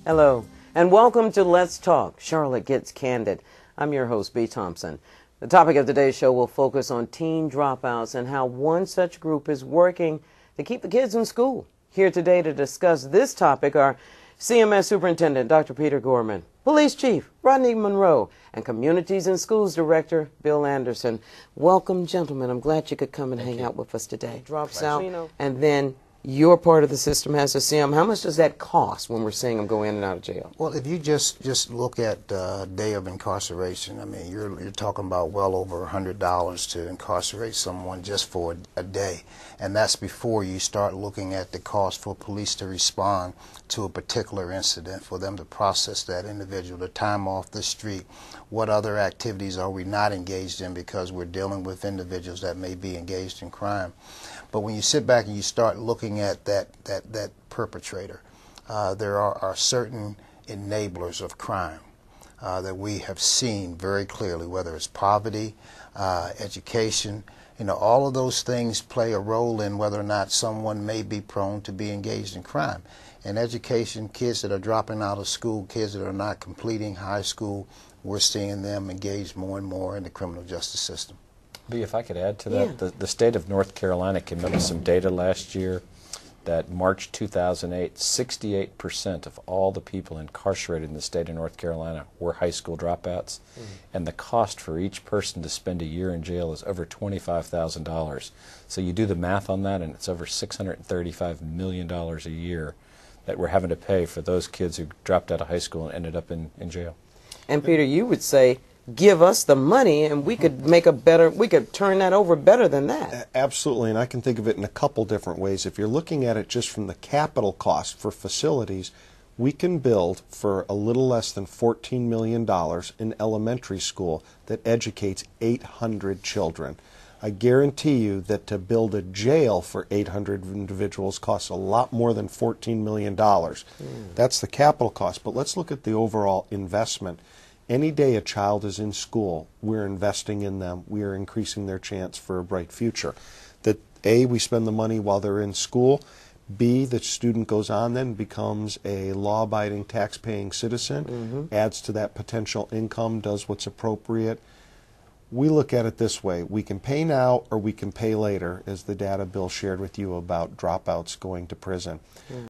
Hello, and welcome to Let's Talk, Charlotte Gets Candid. I'm your host, B. Thompson. The topic of today's show will focus on teen dropouts and how one such group is working to keep the kids in school. Here today to discuss this topic are CMS Superintendent Dr. Peter Gorman, Police Chief Rodney Monroe, and Communities and Schools Director Bill Anderson. Welcome, gentlemen. I'm glad you could come and hang out with us today. Drops out, and then your part of the system has to see them. How much does that cost when we're seeing them go in and out of jail? Well, if you just look at day of incarceration, I mean, you're talking about well over $100 to incarcerate someone just for a day, and that's before you start looking at the cost for police to respond to a particular incident, for them to process that individual, the time off the street, what other activities are we not engaged in because we're dealing with individuals that may be engaged in crime. But when you sit back and you start looking at that perpetrator, there are certain enablers of crime that we have seen very clearly, whether it's poverty, education. You know, all of those things play a role in whether or not someone may be prone to be engaged in crime. In education, kids that are dropping out of school, kids that are not completing high school, we're seeing them engaged more and more in the criminal justice system. B, if I could add to that, the state of North Carolina came up with some data last year that March 2008, 68% of all the people incarcerated in the state of North Carolina were high school dropouts, and the cost for each person to spend a year in jail is over $25,000. So you do the math on that, and it's over $635 million a year that we're having to pay for those kids who dropped out of high school and ended up in jail. And Peter, you would say, give us the money and we could make we could turn that over better than that. Absolutely, and I can think of it in a couple different ways. If you're looking at it just from the capital cost for facilities, we can build for a little less than $14 million an elementary school that educates 800 children. I guarantee you that to build a jail for 800 individuals costs a lot more than $14 million. That's the capital cost, but let's look at the overall investment. Any day a child is in school, we're investing in them. We are increasing their chance for a bright future. That A, we spend the money while they're in school. B, the student goes on then, becomes a law-abiding, tax-paying citizen, adds to that potential income, does what's appropriate. We look at it this way. We can pay now or we can pay later, as the data Bill shared with you about dropouts going to prison.